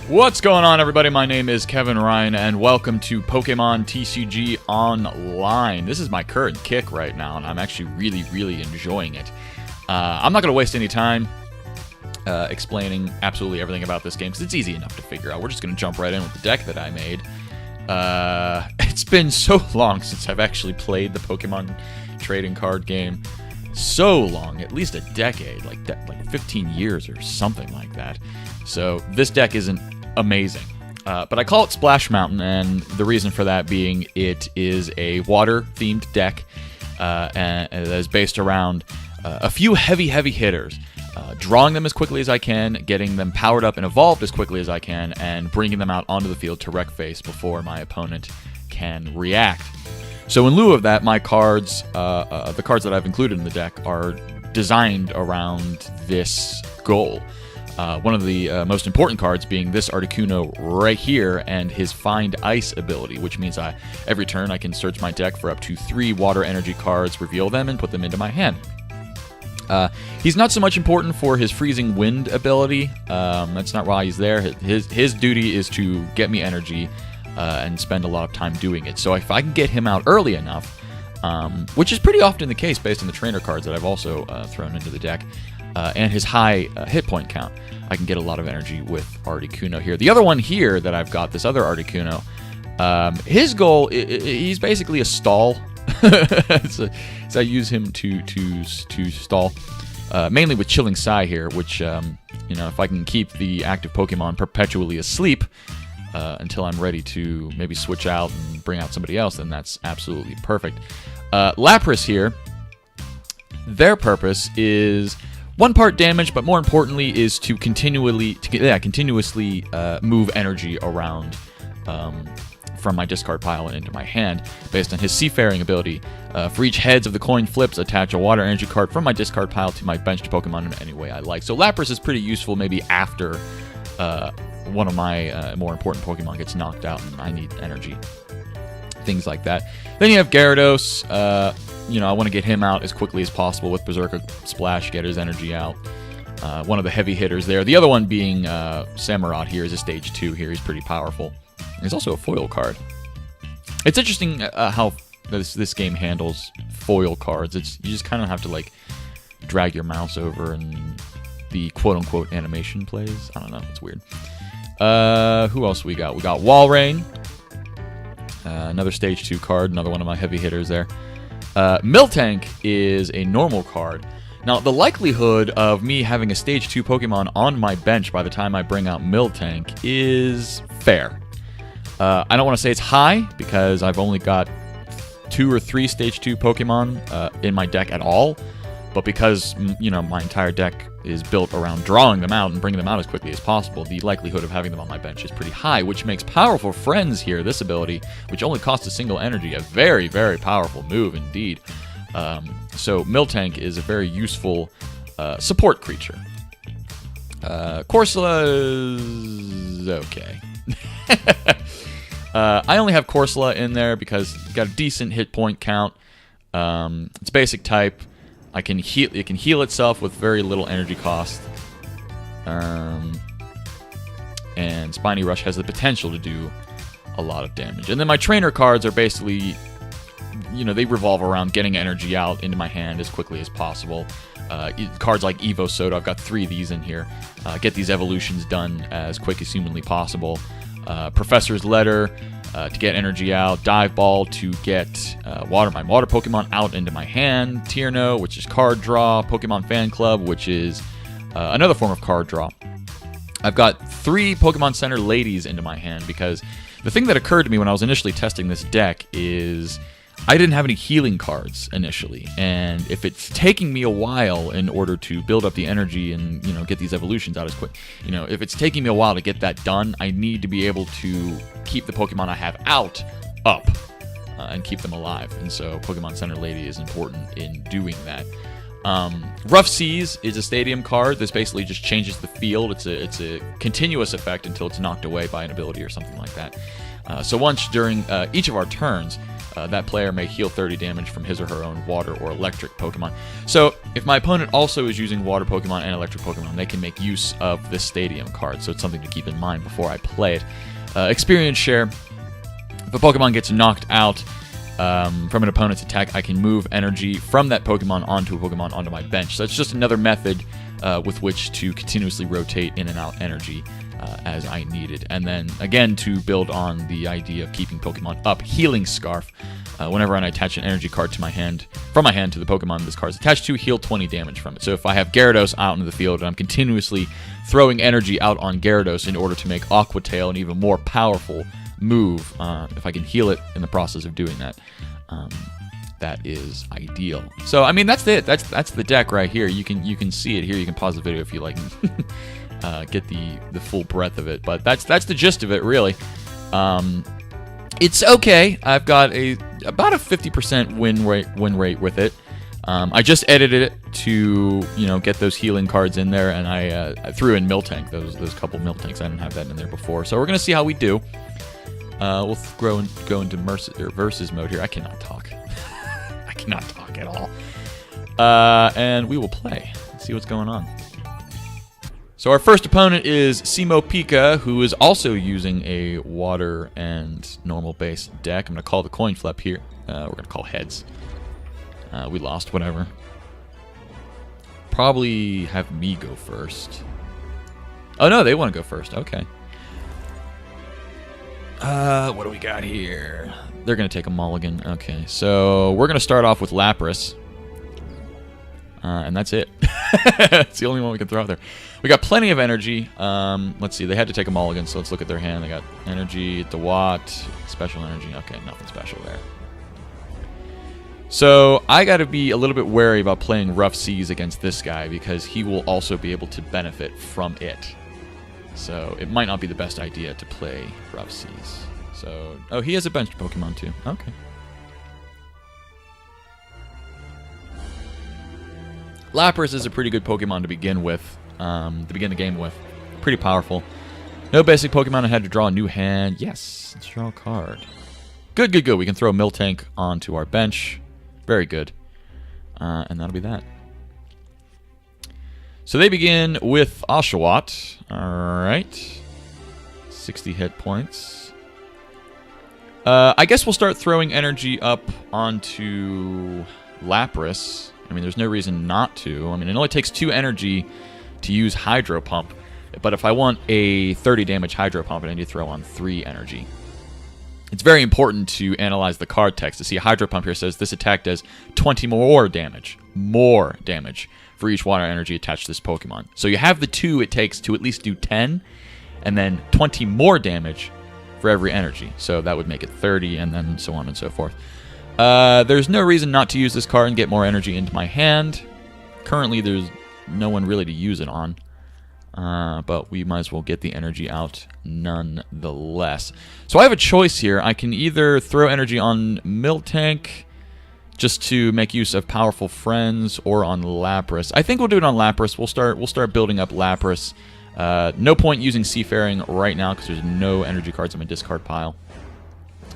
What's going on, everybody? My name is Kevin Ryan, and welcome to Pokemon TCG Online. This is my current kick right now, and I'm actually really enjoying it. I'm not going to waste any time explaining absolutely everything about this game, because it's easy enough to figure out. We're just going to jump right in with the deck that I made. It's been so long since I've actually played the Pokemon trading card game. So long, at least a decade, like 15 years or something like that. So this deck isn't amazing, but I call it Splash Mountain, and the reason for that being it is a water-themed deck and that is based around a few heavy hitters, drawing them as quickly as I can, getting them powered up and evolved as quickly as I can, and bringing them out onto the field to wreck face before my opponent can react. So in lieu of that, my cards, the cards that I've included in the deck, are designed around this goal. One of the most important cards being this Articuno right here and his Find Ice ability, which means every turn I can search my deck for up to 3 water energy cards, reveal them, and put them into my hand. He's not so much important for his Freezing Wind ability. That's not why he's there. His duty is to get me energy and spend a lot of time doing it. So if I can get him out early enough, which is pretty often the case based on the trainer cards that I've also thrown into the deck, and his high hit point count, I can get a lot of energy with Articuno here. The other one here that I've got, this other Articuno, his goal, he's basically a stall. So I use him to stall, mainly with Chilling Sigh here, which, if I can keep the active Pokemon perpetually asleep until I'm ready to maybe switch out and bring out somebody else, then that's absolutely perfect. Lapras here, their purpose is one part damage, but more importantly is to continuously move energy around from my discard pile and into my hand, based on his Seafaring ability. For each heads of the coin flips, attach a water energy card from my discard pile to my benched Pokemon in any way I like. So Lapras is pretty useful maybe after one of my more important Pokemon gets knocked out and I need energy. Things like that. Then you have Gyarados. I want to get him out as quickly as possible with Berserker Splash, get his energy out. One of the heavy hitters there. The other one being Samurott here is a stage 2 here. He's pretty powerful. He's also a foil card. It's interesting how this game handles foil cards. You just kind of have to drag your mouse over and the quote-unquote animation plays. I don't know. It's weird. Who else we got? We got Walrein. Another stage 2 card. Another one of my heavy hitters there. Miltank is a normal card. Now, the likelihood of me having a stage 2 Pokemon on my bench by the time I bring out Miltank is fair. I don't want to say it's high, because I've only got 2 or 3 stage 2 Pokemon in my deck at all. But because, my entire deck is built around drawing them out and bringing them out as quickly as possible, the likelihood of having them on my bench is pretty high, which makes Powerful Friends here, this ability, which only costs a single energy, a very powerful move indeed. So Miltank is a very useful support creature. Corsola is okay. I only have Corsola in there because it's got a decent hit point count. It's basic type. It can heal itself with very little energy cost. And Spiny Rush has the potential to do a lot of damage. And then my trainer cards are basically, they revolve around getting energy out into my hand as quickly as possible. Cards like Evo Soda, I've got 3 of these in here. Get these evolutions done as quick as humanly possible. Professor's Letter to get energy out. Dive Ball to get my water Pokemon out into my hand. Tierno, which is card draw. Pokemon Fan Club, which is another form of card draw. I've got 3 Pokemon Center ladies into my hand, because the thing that occurred to me when I was initially testing this deck is I didn't have any healing cards initially, and if it's taking me a while in order to build up the energy and get these evolutions out as quick, if it's taking me a while to get that done, I need to be able to keep the Pokemon I have out up and keep them alive. And so Pokemon Center Lady is important in doing that. Rough Seas is a stadium card. This basically just changes the field. It's a continuous effect until it's knocked away by an ability or something like that. So once during each of our turns, that player may heal 30 damage from his or her own water or electric Pokemon. So if my opponent also is using water Pokemon and electric Pokemon, they can make use of this Stadium card. So it's something to keep in mind before I play it. Experience share. If a Pokemon gets knocked out from an opponent's attack, I can move energy from that Pokemon onto a Pokemon onto my bench. So it's just another method with which to continuously rotate in and out energy as I need it. And then, again, to build on the idea of keeping Pokemon up, Healing Scarf. Whenever I attach an energy card to my hand, from my hand to the Pokemon this card is attached to, heal 20 damage from it. So if I have Gyarados out into the field and I'm continuously throwing energy out on Gyarados in order to make Aqua Tail an even more powerful move, if I can heal it in the process of doing that, that is ideal. So I mean, that's it. That's the deck right here. You can see it here. You can pause the video if you like. Get the full breadth of it, but that's the gist of it, really. It's okay. I've got about a 50% win rate with it. I just edited it to get those healing cards in there, and I threw in Miltank, those couple Miltanks. I didn't have that in there before, so we're gonna see how we do. We'll go into versus mode here. I cannot talk. I cannot talk at all. And we will play. Let's see what's going on. So our first opponent is Simo Pika, who is also using a water and normal base deck. I'm going to call the coin flip here. We're going to call heads. We lost, whatever. Probably have me go first. Oh, no, they want to go first. Okay. What do we got here? They're going to take a mulligan. Okay, so we're going to start off with Lapras. And that's it. It's the only one we can throw out there. We got plenty of energy. Let's see. They had to take a mulligan, so let's look at their hand. They got energy, Dewat, special energy. Okay, nothing special there. So I got to be a little bit wary about playing Rough Seas against this guy because he will also be able to benefit from it. So it might not be the best idea to play Rough Seas. So, oh, he has a bench Pokemon too. Okay. Lapras is a pretty good Pokemon to begin with, to begin the game with. Pretty powerful. No basic Pokemon. I had to draw a new hand. Yes, let's draw a card. Good, good, good. We can throw Miltank onto our bench. Very good. And that'll be that. So they begin with Oshawott. Alright. 60 hit points. I guess we'll start throwing energy up onto Lapras. I mean, there's no reason not to. I mean, it only takes 2 energy to use Hydro Pump. But if I want a 30 damage Hydro Pump, I need to throw on 3 energy. It's very important to analyze the card text. To see a Hydro Pump here says this attack does 20 more damage. More damage for each water energy attached to this Pokemon. So you have the 2 it takes to at least do 10. And then 20 more damage for every energy. So that would make it 30 and then so on and so forth. There's no reason not to use this card and get more energy into my hand. Currently, there's no one really to use it on. But we might as well get the energy out nonetheless. So I have a choice here. I can either throw energy on Miltank just to make use of powerful friends, or on Lapras. I think we'll do it on Lapras. We'll start building up Lapras. No point using Seafaring right now because there's no energy cards in my discard pile.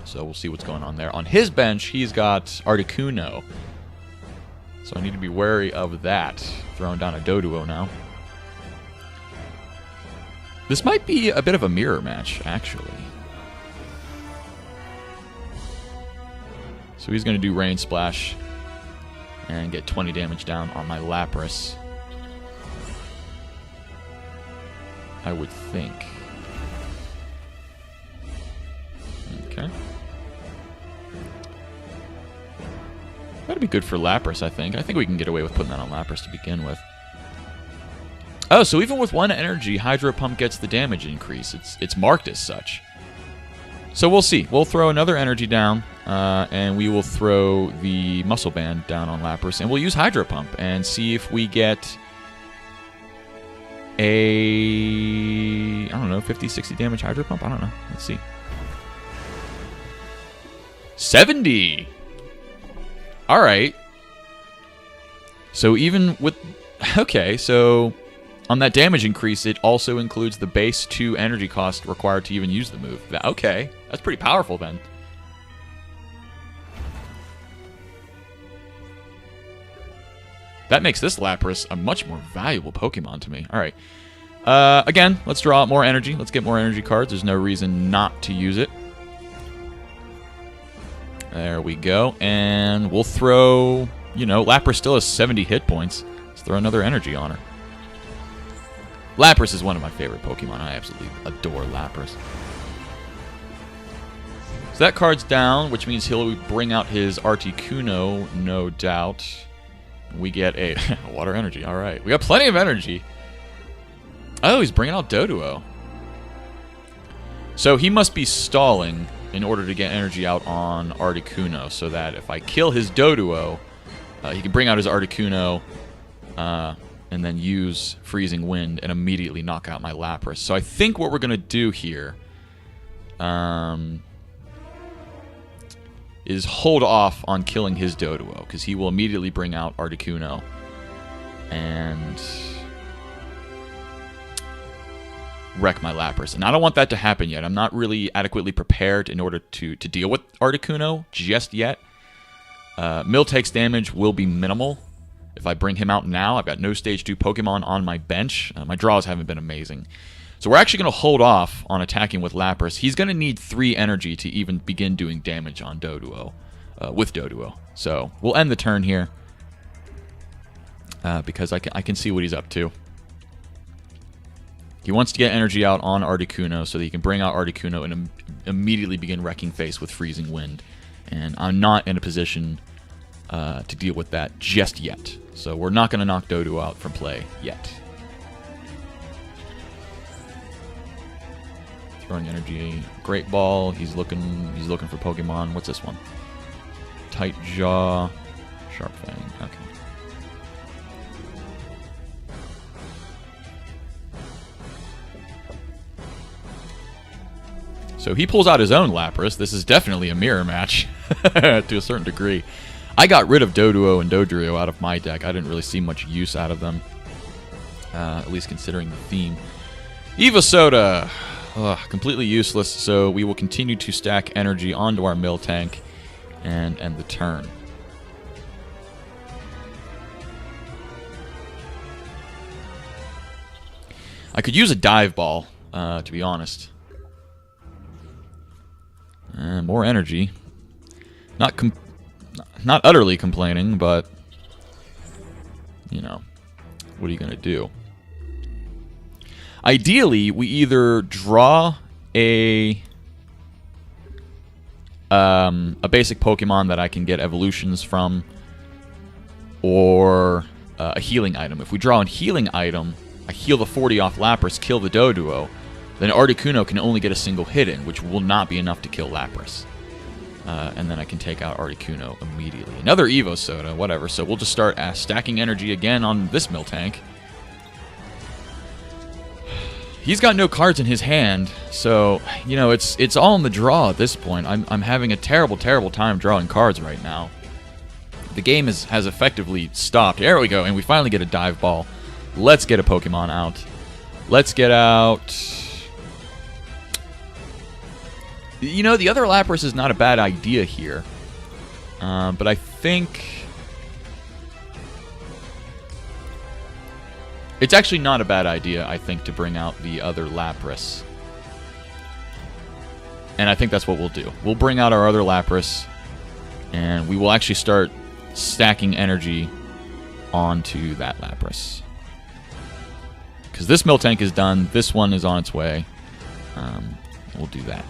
So we'll see what's going on there. On his bench, he's got Articuno. So I need to be wary of that. Throwing down a Doduo now. This might be a bit of a mirror match, actually. So he's going to do Rain Splash and get 20 damage down on my Lapras. I would think. Okay. That'd be good for Lapras, I think. I think we can get away with putting that on Lapras to begin with. Oh, so even with 1 energy, Hydro Pump gets the damage increase. It's marked as such. So we'll see. We'll throw another energy down, and we will throw the Muscle Band down on Lapras, and we'll use Hydro Pump and see if we get a, I don't know, 50, 60 damage Hydro Pump? I don't know. Let's see. 70! Alright. So even with... Okay, so on that damage increase, it also includes the base 2 energy cost required to even use the move. Okay, that's pretty powerful then. That makes this Lapras a much more valuable Pokemon to me. All right. Again, let's draw out more energy. Let's get more energy cards. There's no reason not to use it. There we go. And we'll throw, you know, Lapras still has 70 hit points. Let's throw another energy on her. Lapras is one of my favorite Pokemon. I absolutely adore Lapras. So that card's down, which means he'll bring out his Articuno, no doubt. We get a water energy. All right. We got plenty of energy. Oh, he's bringing out Doduo. So he must be stalling in order to get energy out on Articuno, so that if I kill his Doduo, he can bring out his Articuno and then use Freezing Wind and immediately knock out my Lapras. So I think what we're going to do here is hold off on killing his Doduo, because he will immediately bring out Articuno. And wreck my Lapras. And I don't want that to happen yet. I'm not really adequately prepared in order to deal with Articuno just yet. Miltank's damage will be minimal if I bring him out now. I've got no Stage 2 Pokemon on my bench. My draws haven't been amazing. So we're actually going to hold off on attacking with Lapras. He's going to need 3 energy to even begin doing damage on Doduo, with Doduo. So we'll end the turn here because I can see what he's up to. He wants to get energy out on Articuno so that he can bring out Articuno and immediately begin wrecking face with Freezing Wind. And I'm not in a position to deal with that just yet. So we're not going to knock Doduo out from play yet. Throwing energy, Great Ball. He's looking for Pokemon. What's this one? Tight Jaw, Sharp Fang. Okay. So he pulls out his own Lapras. This is definitely a mirror match to a certain degree. I got rid of Doduo and Dodrio out of my deck. I didn't really see much use out of them, at least considering the theme. Evosoda, completely useless, so we will continue to stack energy onto our Miltank and end the turn. I could use a Dive Ball, to be honest. More energy. Not utterly complaining, but you know, what are you gonna do? Ideally, we either draw a basic Pokemon that I can get evolutions from, or a healing item. If we draw a healing item, I heal the 40 off Lapras, kill the Doduo. Then Articuno can only get a single hit in, which will not be enough to kill Lapras. And then I can take out Articuno immediately. Another Evosoda, whatever. So we'll just start stacking energy again on this Miltank. He's got no cards in his hand, so you know it's all in the draw at this point. I'm having a terrible time drawing cards right now. The game has effectively stopped. There we go, and we finally get a Dive Ball. Let's get a Pokemon out. Let's get out. You know, the other Lapras is not a bad idea here. But I think it's actually not a bad idea, I think, to bring out the other Lapras. And I think that's what we'll do. We'll bring out our other Lapras, and we will actually start stacking energy onto that Lapras. Because this Miltank is done. This one is on its way. We'll do that.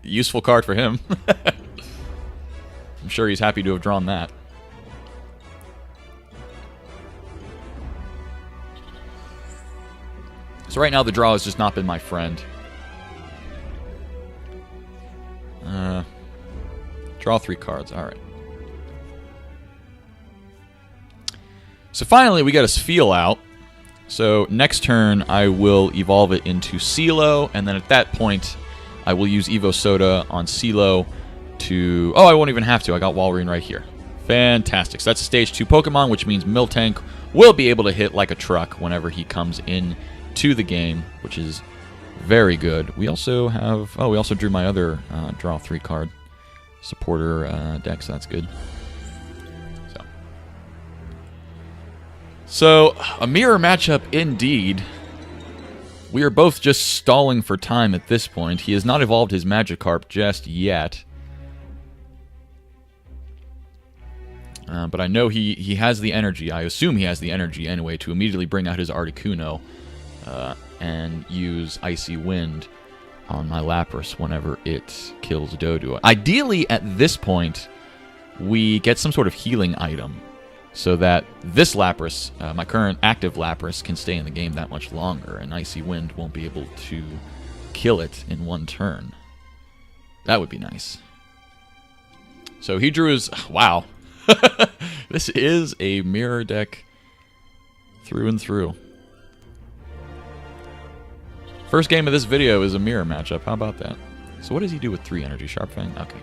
Useful card for him. I'm sure he's happy to have drawn that. So right now the draw has just not been my friend. Draw 3 cards. Alright. So finally we got a Spheal out. So next turn I will evolve it into CeeLo, and then at that point I will use Evosoda on CeeLo to... Oh, I won't even have to. I got Walrein right here. Fantastic. So that's a stage 2 Pokemon, which means Miltank will be able to hit like a truck whenever he comes in to the game, which is very good. We also have... Oh, we also drew my other draw 3 card supporter deck, so that's good. So, a mirror matchup indeed. We are both just stalling for time at this point. He has not evolved his Magikarp just yet. But I know he has the energy. I assume he has the energy anyway to immediately bring out his Articuno and use Icy Wind on my Lapras whenever it kills Doduo. Ideally, at this point, we get some sort of healing item so that this Lapras, my current active Lapras, can stay in the game that much longer, and Icy Wind won't be able to kill it in one turn. That would be nice. So he drew his... Wow. This is a mirror deck through and through. First game of this video is a mirror matchup. How about that? So what does he do with 3 energy? Sharp Fang? Okay.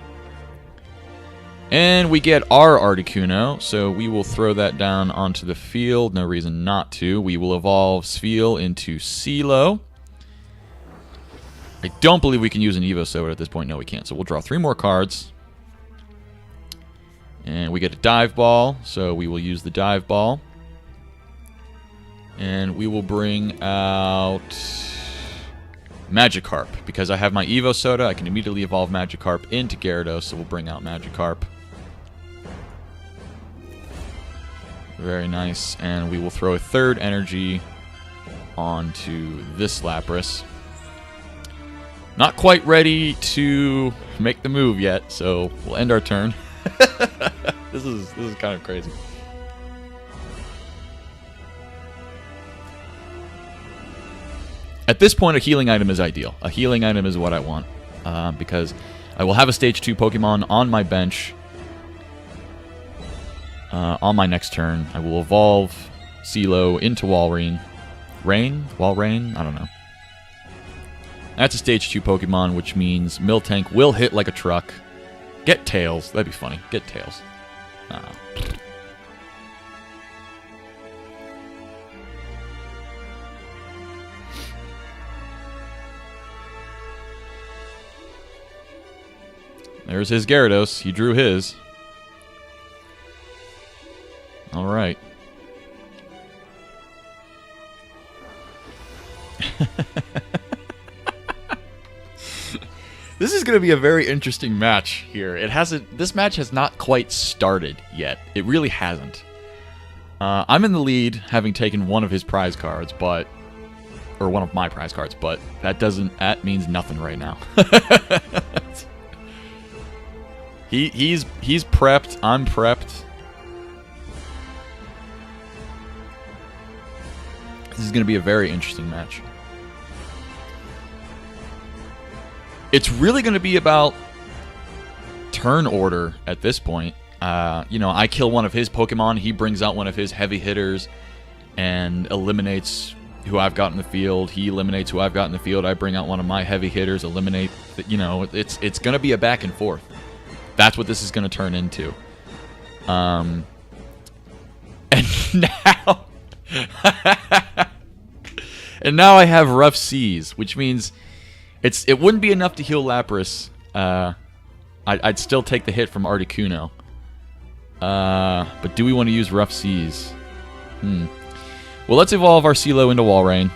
And we get our Articuno, so we will throw that down onto the field. No reason not to. We will evolve Spheal into CeeLo. I don't believe we can use an Evo Soda at this point. No, we can't. So we'll draw 3 more cards. And we get a Dive Ball, so we will use the Dive Ball. And we will bring out Magikarp. Because I have my Evo Soda, I can immediately evolve Magikarp into Gyarados, so we'll bring out Magikarp. Very nice. And we will throw a 3rd energy onto this Lapras. Not quite ready to make the move yet, so we'll end our turn. This is kind of crazy. At this point, a healing item is ideal. A healing item is what I want, because I will have a Stage 2 Pokemon on my bench on my next turn. I will evolve CeeLo into Walrein. Walrein? I don't know. That's a Stage 2 Pokemon, which means Miltank will hit like a truck. Get Tails. That'd be funny. Get Tails. There's his Gyarados. He drew his. Alright. This is going to be a very interesting match here. This match has not quite started yet. It really hasn't. I'm in the lead, having taken one of his prize cards, or one of my prize cards, but that means nothing right now. He's prepped. I'm prepped. This is going to be a very interesting match. It's really going to be about turn order at this point. You know, I kill one of his Pokemon, he brings out one of his heavy hitters and eliminates who I've got in the field. He eliminates who I've got in the field. I bring out one of my heavy hitters, eliminate... You know, it's going to be a back and forth. That's what this is going to turn into. And now... and now I have Rough Seas, which means... It wouldn't be enough to heal Lapras. I'd still take the hit from Articuno. But do we want to use Rough Seas? Well, let's evolve our CeeLo into Walrein.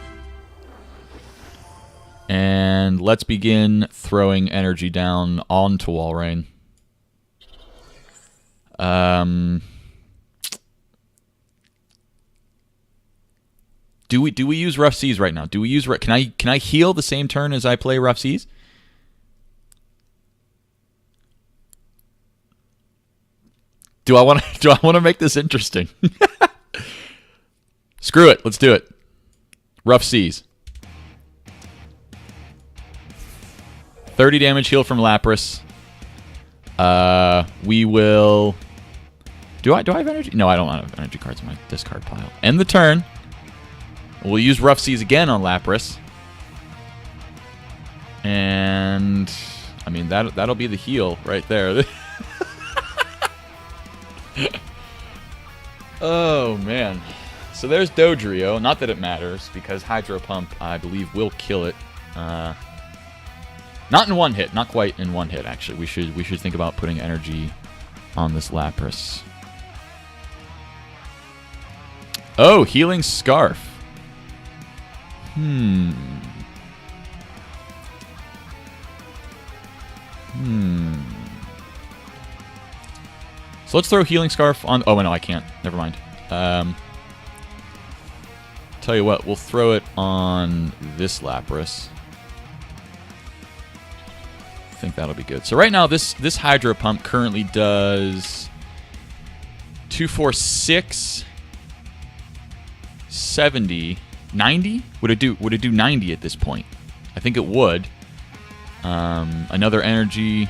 And let's begin throwing energy down onto Walrein. Do we use Rough Seas right now? Do we use can I heal the same turn as I play Rough Seas? Do I want to make this interesting? Screw it, let's do it. Rough Seas. 30 damage heal from Lapras. We will. Do I have energy? No, I don't have energy cards in my discard pile. End the turn. We'll use Rough Seas again on Lapras. And I mean that'll be the heal right there. Oh, man. So there's Dodrio. Not that it matters, because Hydro Pump, I believe, will kill it. Not in one hit. Not quite in one hit, actually. We should think about putting energy on this Lapras. Oh, Healing Scarf. So let's throw Healing Scarf on... Oh, no, I can't. Never mind. Tell you what, we'll throw it on this Lapras. I think that'll be good. So right now, this Hydro Pump currently does 2, 4, 6, 70, 90? Would it do 90 at this point? I think it would. Another energy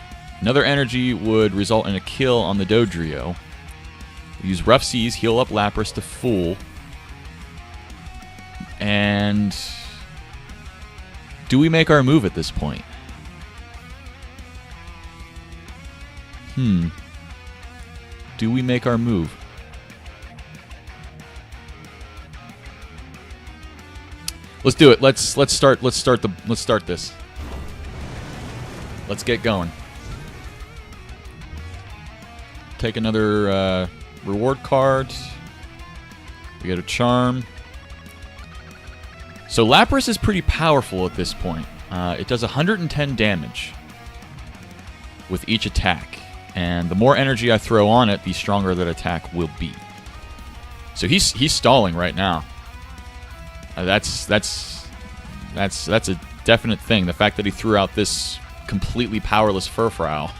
would result in a kill on the Dodrio. Use Rough Seas, heal up Lapras to full. And do we make our move at this point? Do we make our move? Let's do it. Let's start this. Let's get going. Take another reward card. We get a charm. So Lapras is pretty powerful at this point. It does 110 damage with each attack, and the more energy I throw on it, the stronger that attack will be. So he's stalling right now. That's a definite thing. The fact that he threw out this completely powerless Furfrou.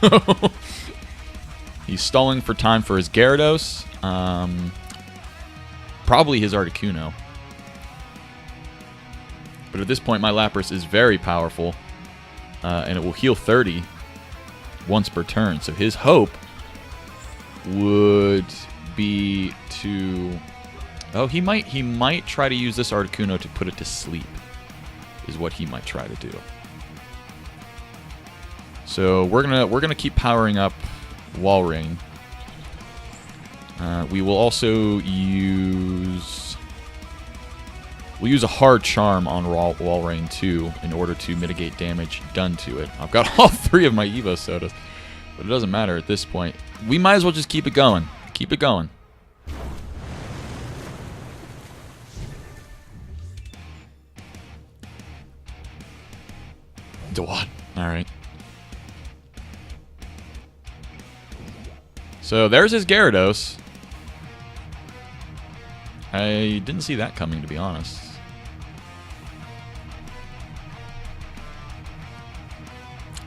He's stalling for time for his Gyarados. Probably his Articuno. But at this point, my Lapras is very powerful. And it will heal 30 once per turn. So his hope would be to... Oh, he might try to use this Articuno to put it to sleep. Is what he might try to do. So we're gonna keep powering up Walrein. We will also use... We'll use a hard charm on Walrein too in order to mitigate damage done to it. I've got all 3 of my Evo Sodas, but it doesn't matter at this point. We might as well just keep it going. Keep it going. What? Alright. So there's his Gyarados. I didn't see that coming, to be honest.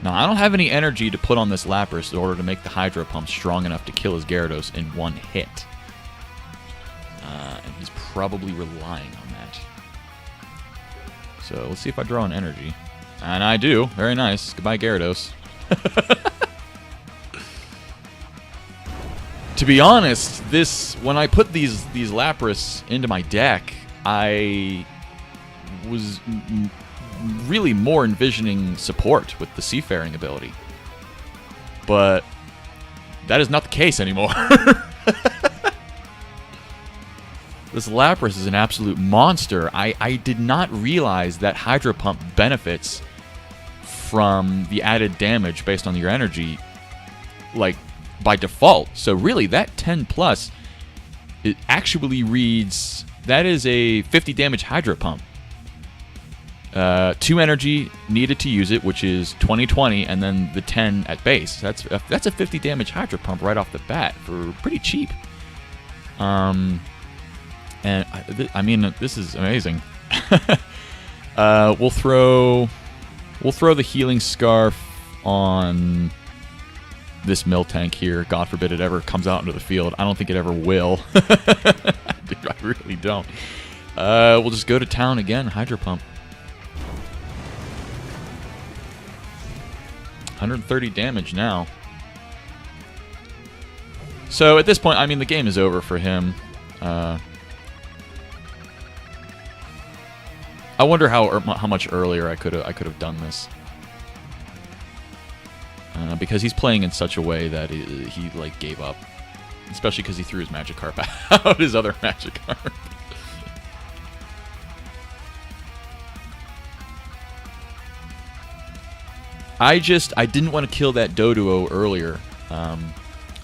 Now, I don't have any energy to put on this Lapras in order to make the Hydro Pump strong enough to kill his Gyarados in one hit. And he's probably relying on that. So let's see if I draw an energy. And I do. Very nice. Goodbye, Gyarados. To be honest, when I put these Lapras into my deck, I was really more envisioning support with the Seafaring ability. But that is not the case anymore. This Lapras is an absolute monster. I did not realize that Hydro Pump benefits from the added damage based on your energy, like, by default. So really, that 10 plus, it actually reads, that is a 50 damage Hydro Pump. 2 energy needed to use it, which is 20, and then the 10 at base. That's a 50 damage Hydro Pump right off the bat for pretty cheap. And I mean, this is amazing. We'll throw the Healing Scarf on this Miltank here. God forbid it ever comes out into the field. I don't think it ever will. Dude, I really don't. We'll just go to town again. Hydro Pump. 130 damage now. So at this point, I mean, the game is over for him. I wonder how much earlier I could have done this. Because he's playing in such a way that he like gave up. especially because he threw his Magikarp out, his other Magikarp. I didn't want to kill that Doduo earlier,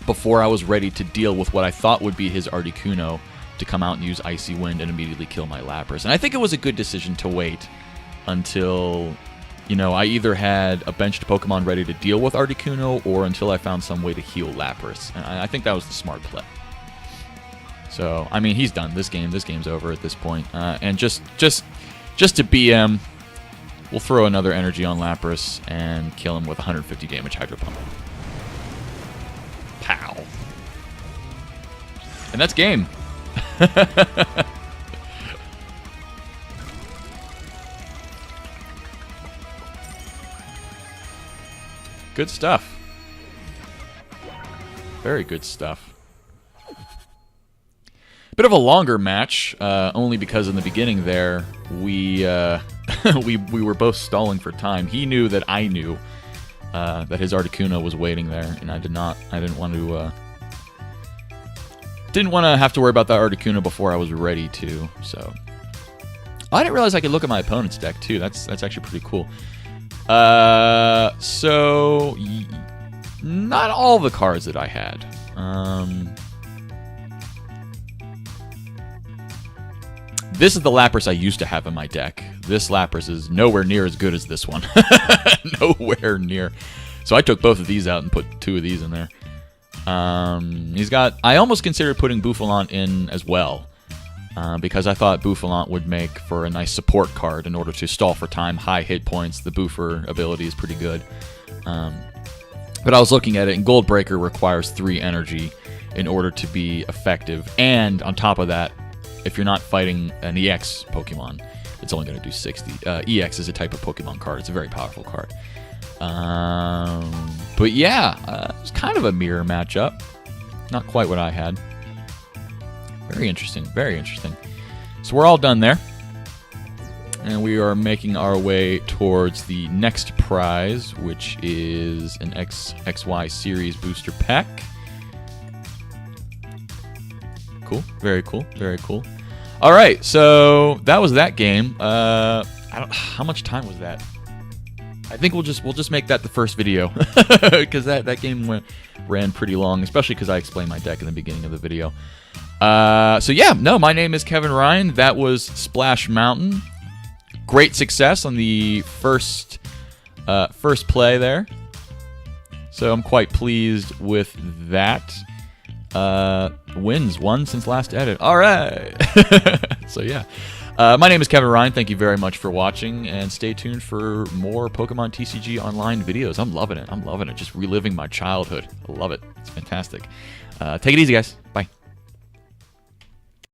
before I was ready to deal with what I thought would be his Articuno to come out and use Icy Wind and immediately kill my Lapras. And I think it was a good decision to wait until, you know, I either had a benched Pokemon ready to deal with Articuno or until I found some way to heal Lapras. And I think that was the smart play. So, I mean, he's done. This game's over at this point. And just to BM, we'll throw another energy on Lapras and kill him with 150 damage Hydro Pump. Pow. And that's game. Good stuff. Very good stuff. Bit of a longer match, only because in the beginning there, we were both stalling for time. He knew that I knew that his Articuno was waiting there, and I didn't want to have to worry about that Articuno before I was ready to. So I didn't realize I could look at my opponent's deck too. That's actually pretty cool. So not all the cards that I had. This is the Lapras I used to have in my deck. This Lapras is nowhere near as good as this one. Nowhere near. So I took both of these out and put 2 of these in there. He's got... I almost considered putting Bouffalant in as well. Because I thought Bouffalant would make for a nice support card in order to stall for time, high hit points. The Bouffer ability is pretty good. But I was looking at it, and Goldbreaker requires 3 energy in order to be effective. And on top of that, if you're not fighting an EX Pokemon, it's only going to do 60. EX is a type of Pokemon card. It's a very powerful card. But yeah, it's kind of a mirror matchup. Not quite what I had. Very interesting. Very interesting. So we're all done there. And we are making our way towards the next prize, which is an XY Series Booster Pack. Cool. Very cool. Very cool. All right, so that was that game. How much time was that? I think we'll just make that the first video because that game ran pretty long, especially because I explained my deck in the beginning of the video. So yeah, no, my name is Kevin Ryan. That was Splash Mountain. Great success on the first play there. So I'm quite pleased with that. Wins, 1 since last edit. All right. So yeah, my name is Kevin Ryan. Thank you very much for watching, and stay tuned for more Pokemon TCG Online videos. I'm loving it. I'm loving it. Just reliving my childhood. I love it. It's fantastic. Take it easy, guys. Bye.